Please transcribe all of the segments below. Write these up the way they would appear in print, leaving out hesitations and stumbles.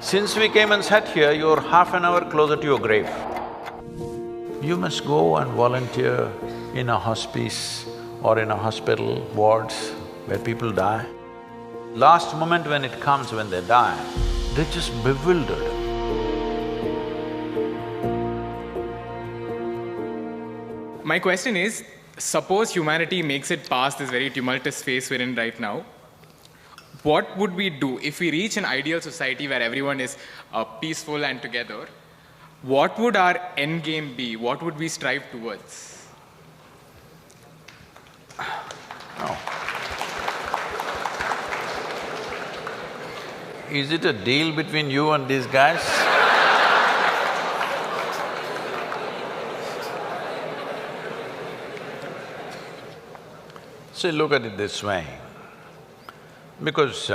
Since we came and sat here, you're half an hour closer to your grave. You must go and volunteer in a hospice or in a hospital wards where people die. Last moment when it comes, when they die, they're just bewildered. My question is, suppose humanity makes it past this very tumultuous phase we're in right now, what would we do if we reach an ideal society where everyone is peaceful and together? What would our end game be? What would we strive towards? No. Is it a deal between you and these guys? See, look at it this way, because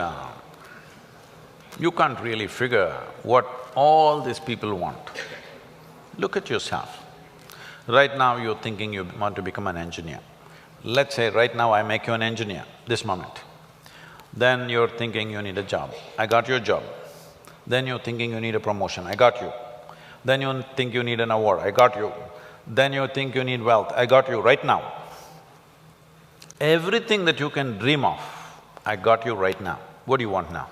you can't really figure what all these people want. Look at yourself. Right now you're thinking you want to become an engineer. Let's say right now I make you an engineer, this moment. Then you're thinking you need a job, I got your job. Then you're thinking you need a promotion, I got you. Then you think you need an award, I got you. Then you think you need wealth, I got you right now. Everything that you can dream of, I got you right now. What do you want now?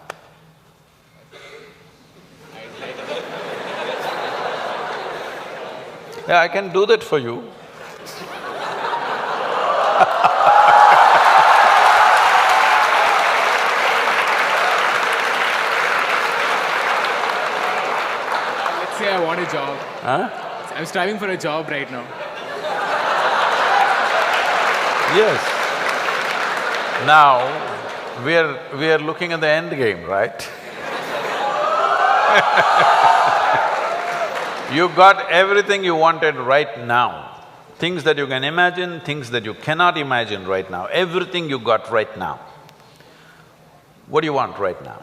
Yeah, I can do that for you. Let's say I want a job. Huh? I'm striving for a job right now. Yes. Now, we are looking at the end game, right? You got everything you wanted right now. Things that you can imagine, things that you cannot imagine right now, everything you got right now. What do you want right now?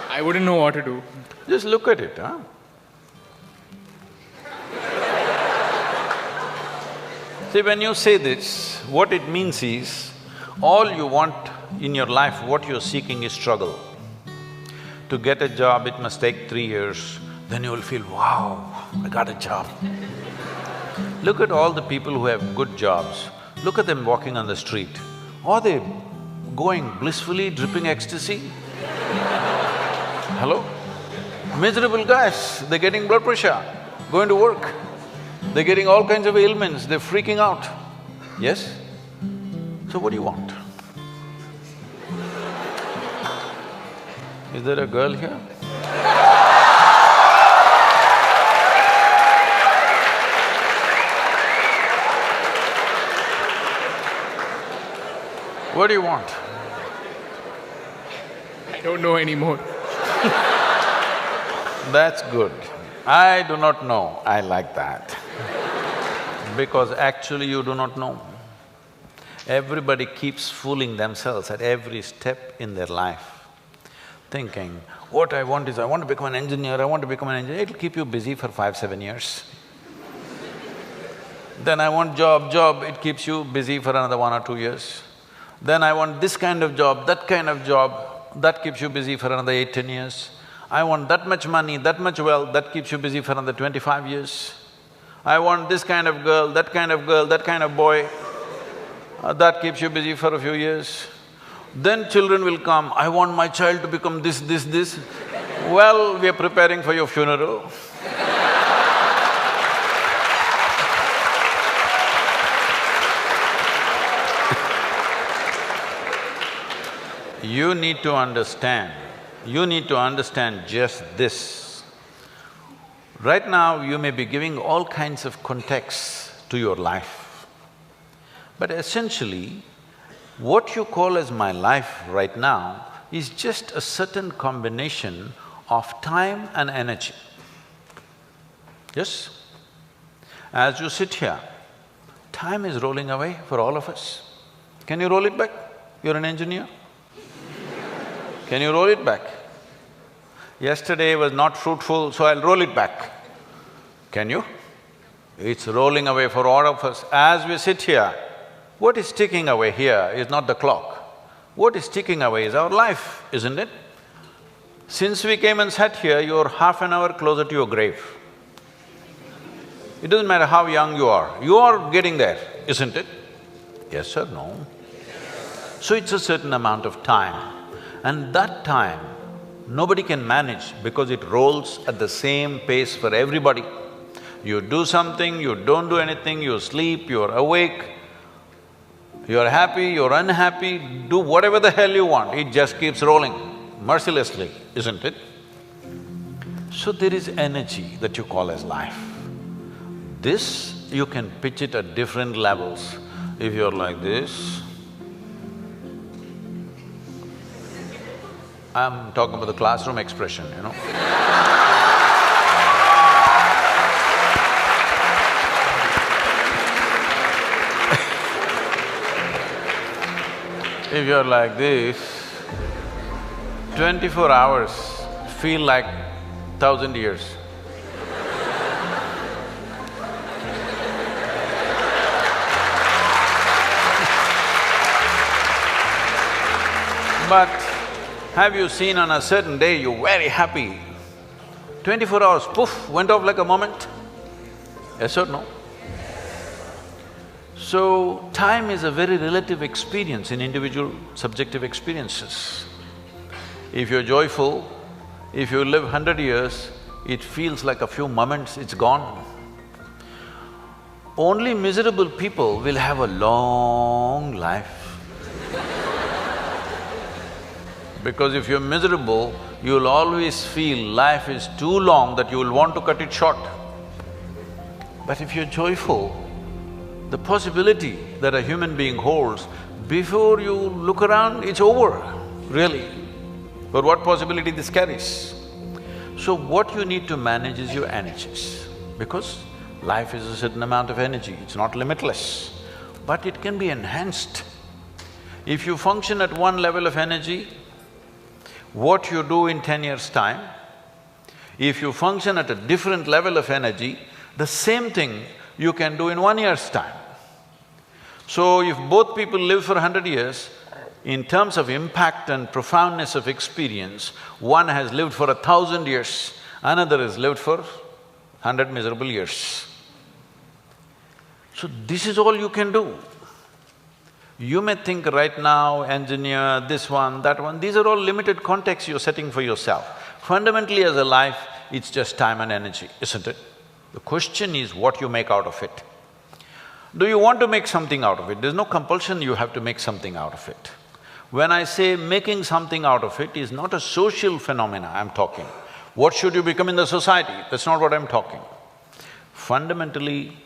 I wouldn't know what to do. Just look at it, huh? See, when you say this, what it means is, all you want in your life, what you're seeking is struggle. To get a job, it must take 3 years, then you will feel, wow, I got a job. Look at all the people who have good jobs, look at them walking on the street. Are they going blissfully, dripping ecstasy? Hello? Miserable guys, they're getting blood pressure, going to work. They're getting all kinds of ailments, they're freaking out. Yes? So what do you want? Is there a girl here? What do you want? I don't know anymore. That's good. I do not know, I like that. Because actually you do not know. Everybody keeps fooling themselves at every step in their life, thinking, what I want is, I want to become an engineer, I want to become an engineer. It'll keep you busy for 5-7 years. Then I want job, it keeps you busy for another 1 or 2 years. Then I want this kind of job, that keeps you busy for another 8-10 years. I want that much money, that much wealth, that keeps you busy for another 25 years. I want this kind of girl, that kind of girl, that kind of boy, that keeps you busy for a few years. Then children will come, I want my child to become this. Well, we are preparing for your funeral. You need to understand just this. Right now, you may be giving all kinds of contexts to your life. But essentially, what you call as my life right now is just a certain combination of time and energy. Yes? As you sit here, time is rolling away for all of us. Can you roll it back? You're an engineer. Can you roll it back? Yesterday was not fruitful, so I'll roll it back. Can you? It's rolling away for all of us. As we sit here, what is ticking away here is not the clock. What is ticking away is our life, isn't it? Since we came and sat here, you're half an hour closer to your grave. It doesn't matter how young you are getting there, isn't it? Yes or no? So it's a certain amount of time, and that time nobody can manage because it rolls at the same pace for everybody. You do something, you don't do anything, you sleep, you're awake, you're happy, you're unhappy, do whatever the hell you want, it just keeps rolling mercilessly, isn't it? So there is energy that you call as life. This, you can pitch it at different levels. If you're like this, I'm talking about the classroom expression, you know. If you're like this, 24 hours feel like 1,000 years. But have you seen on a certain day you're very happy, 24 hours, poof, went off like a moment? Yes or no? So, time is a very relative experience in individual subjective experiences. If you're joyful, if you live 100 years, it feels like a few moments, it's gone. Only miserable people will have a long life. Because if you're miserable, you'll always feel life is too long that you will want to cut it short. But if you're joyful, the possibility that a human being holds, before you look around, it's over, really. But what possibility this carries? So what you need to manage is your energies, because life is a certain amount of energy, it's not limitless, but it can be enhanced. If you function at one level of energy, what you do in 10 years' time, if you function at a different level of energy, the same thing you can do in 1 year's time. So if both people live for 100 years, in terms of impact and profoundness of experience, one has lived for 1,000 years, another has lived for 100 miserable years. So this is all you can do. You may think right now, engineer, this one, that one, these are all limited contexts you're setting for yourself. Fundamentally as a life, it's just time and energy, isn't it? The question is what you make out of it. Do you want to make something out of it? There's no compulsion you have to make something out of it. When I say making something out of it is not a social phenomena I'm talking. What should you become in the society? That's not what I'm talking. Fundamentally,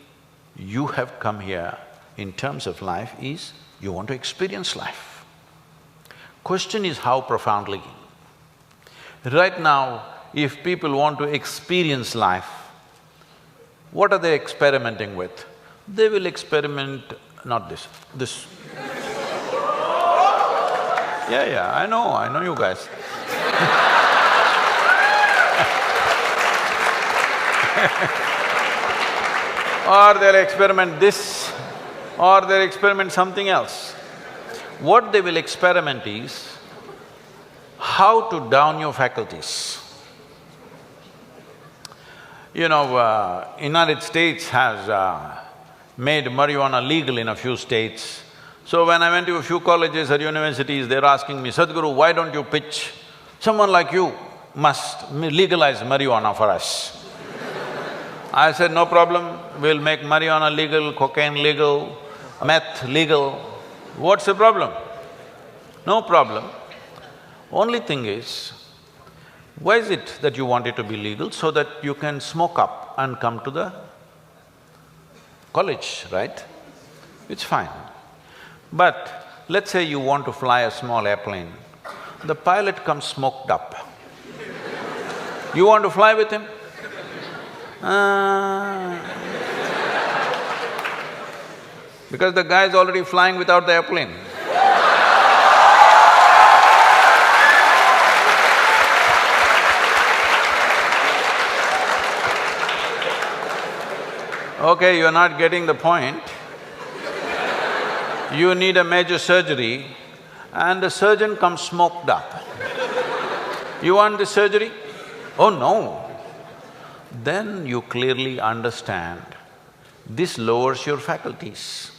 you have come here in terms of life is you want to experience life. Question is how profoundly. Right now, if people want to experience life, what are they experimenting with? They will experiment… not this, this. Yeah, I know you guys. Or they'll experiment this, or they'll experiment something else. What they will experiment is how to down your faculties. You know, United States has made marijuana legal in a few states. So when I went to a few colleges or universities, they're asking me, Sadhguru, why don't you pitch? Someone like you must legalize marijuana for us. I said, no problem, we'll make marijuana legal, cocaine legal, meth legal. What's the problem? No problem. Only thing is, why is it that you want it to be legal? So that you can smoke up and come to the college, right? It's fine. But let's say you want to fly a small airplane, the pilot comes smoked up. You want to fly with him? Because the guy is already flying without the airplane. Okay, you're not getting the point. You need a major surgery and the surgeon comes smoked up. You want this surgery? Oh no. Then you clearly understand this lowers your faculties.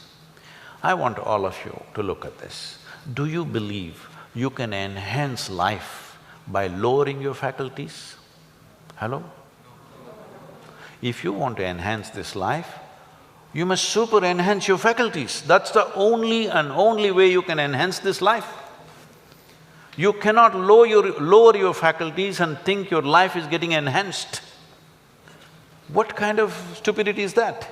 I want all of you to look at this. Do you believe you can enhance life by lowering your faculties? Hello? If you want to enhance this life, you must super enhance your faculties. That's the only way you can enhance this life. You cannot lower your faculties and think your life is getting enhanced. What kind of stupidity is that?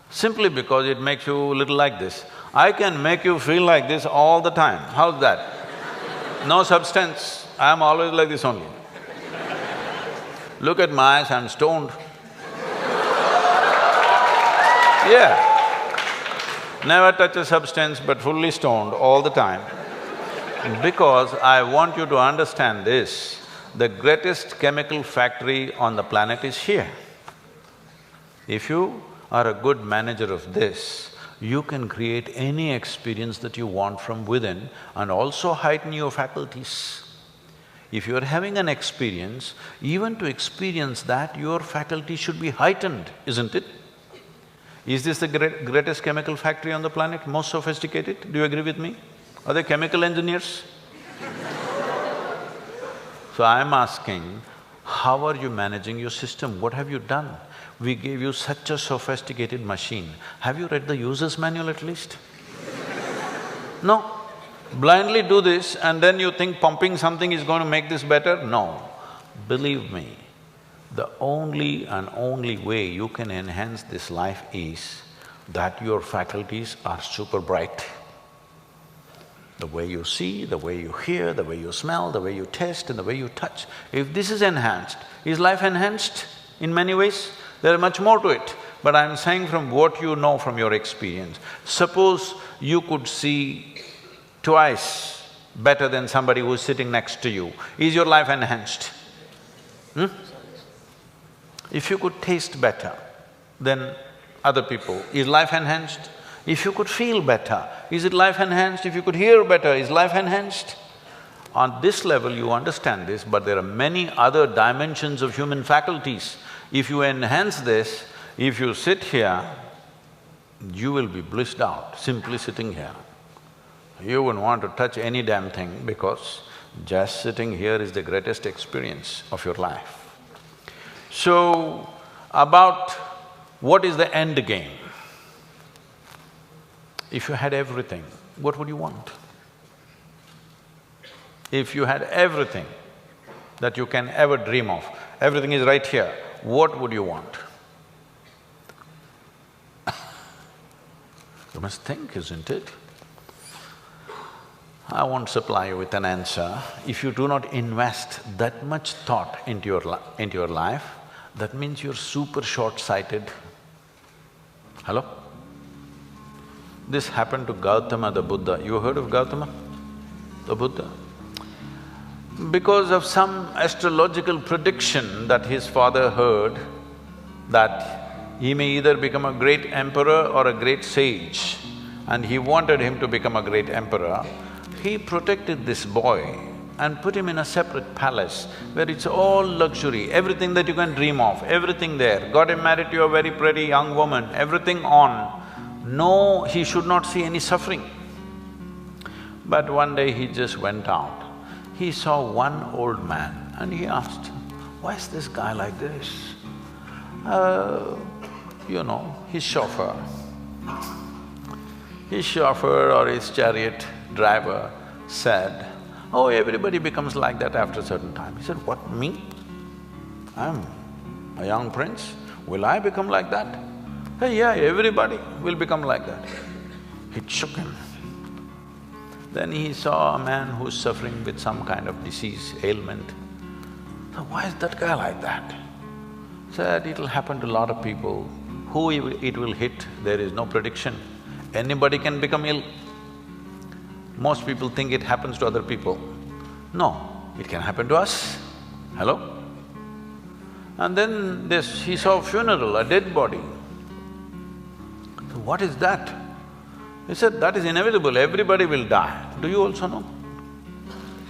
Simply because it makes you a little like this. I can make you feel like this all the time. How's that? No substance, I'm always like this only. Look at my eyes, I'm stoned. Yeah. Never touch a substance but fully stoned all the time. Because I want you to understand this, the greatest chemical factory on the planet is here. If you are a good manager of this, you can create any experience that you want from within and also heighten your faculties. If you are having an experience, even to experience that, your faculty should be heightened, isn't it? Is this the greatest chemical factory on the planet, most sophisticated? Do you agree with me? Are they chemical engineers? So I'm asking, how are you managing your system? What have you done? We gave you such a sophisticated machine. Have you read the user's manual at least? No. Blindly do this and then you think pumping something is going to make this better? No. Believe me, the only way you can enhance this life is that your faculties are super bright. The way you see, the way you hear, the way you smell, the way you taste and the way you touch. If this is enhanced, is life enhanced in many ways? There is much more to it, but I'm saying from what you know from your experience. Suppose you could see twice better than somebody who's sitting next to you, is your life enhanced? If you could taste better than other people, is life enhanced? If you could feel better, is it life enhanced? If you could hear better, is life enhanced? On this level you understand this, but there are many other dimensions of human faculties. If you enhance this, if you sit here, you will be blissed out simply sitting here. You wouldn't want to touch any damn thing because just sitting here is the greatest experience of your life. So, about what is the end game? If you had everything, what would you want? If you had everything that you can ever dream of, everything is right here, what would you want? You must think, isn't it? I won't supply you with an answer. If you do not invest that much thought into your life, that means you're super short-sighted. Hello? This happened to Gautama the Buddha. You heard of Gautama the Buddha? Because of some astrological prediction that his father heard, that he may either become a great emperor or a great sage, and he wanted him to become a great emperor, he protected this boy and put him in a separate palace where it's all luxury, everything that you can dream of, everything there. Got him married to a very pretty young woman, everything on. No, he should not see any suffering. But one day he just went out. He saw one old man and he asked, why is this guy like this? You know, his chauffeur or his chariot driver said, oh, everybody becomes like that after a certain time. He said, what, me? I'm a young prince, will I become like that? Hey, yeah, everybody will become like that. It shook him. Then he saw a man who's suffering with some kind of disease, ailment. So why is that guy like that? Said, it'll happen to a lot of people. Who it will hit, there is no prediction. Anybody can become ill. Most people think it happens to other people. No, it can happen to us. Hello? And then he saw a funeral, a dead body. So what is that? He said, that is inevitable, everybody will die. Do you also know?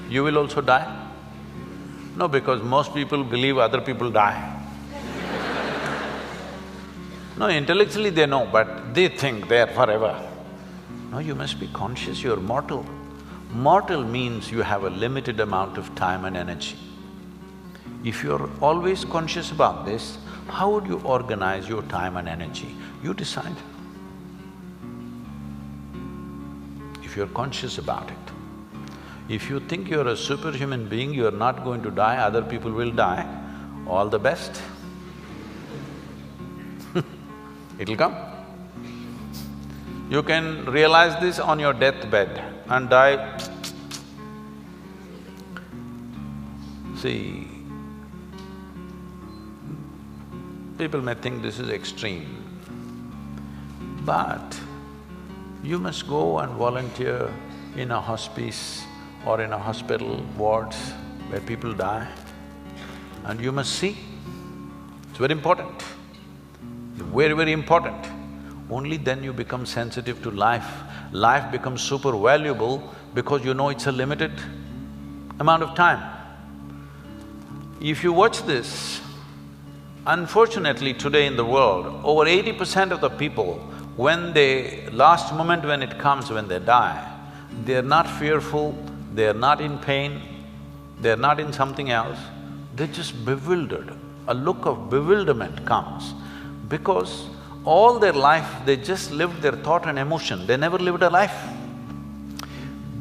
You will also die? No, because most people believe other people die. No, intellectually they know, but they think they're forever. No, you must be conscious, you're mortal. Mortal means you have a limited amount of time and energy. If you're always conscious about this, how would you organize your time and energy? You decide. If you're conscious about it. If you think you're a superhuman being, you're not going to die, other people will die, all the best. It'll come. You can realize this on your deathbed and die. See, people may think this is extreme, but you must go and volunteer in a hospice or in a hospital wards where people die, and you must see. It's very important, very, very important. Only then you become sensitive to life. Life becomes super valuable because you know it's a limited amount of time. If you watch this, unfortunately today in the world, over 80% of the people, when last moment when it comes, when they die, they're not fearful, they're not in pain, they're not in something else, they're just bewildered. A look of bewilderment comes because all their life they just lived their thought and emotion, they never lived a life.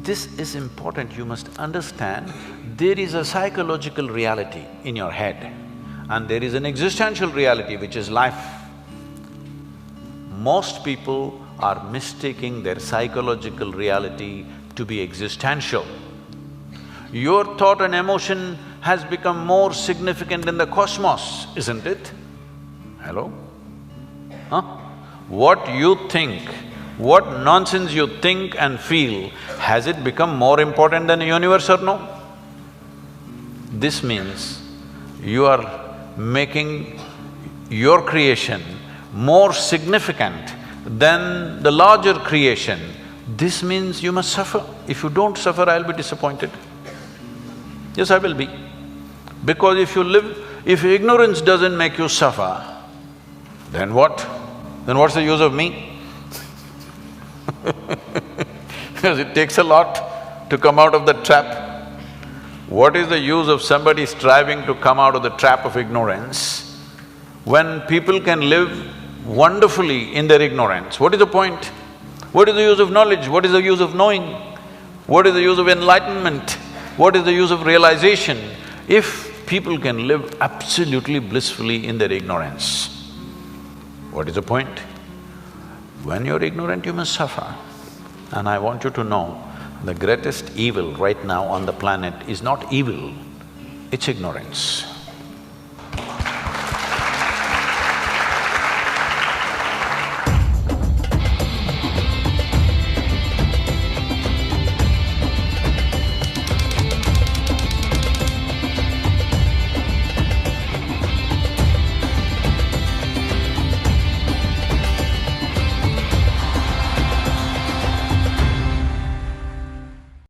This is important, you must understand, there is a psychological reality in your head and there is an existential reality which is life. Most people are mistaking their psychological reality to be existential. Your thought and emotion has become more significant in the cosmos, isn't it? Hello? Huh? What you think, what nonsense you think and feel, has it become more important than the universe or no? This means you are making your creation more significant than the larger creation. This means you must suffer. If you don't suffer, I'll be disappointed. Yes, I will be. Because if ignorance doesn't make you suffer, then what? Then what's the use of me? Because it takes a lot to come out of the trap. What is the use of somebody striving to come out of the trap of ignorance when people can live wonderfully in their ignorance? What is the point? What is the use of knowledge? What is the use of knowing? What is the use of enlightenment? What is the use of realization if people can live absolutely blissfully in their ignorance? What is the point? When you're ignorant, you must suffer. And I want you to know, the greatest evil right now on the planet is not evil, it's ignorance.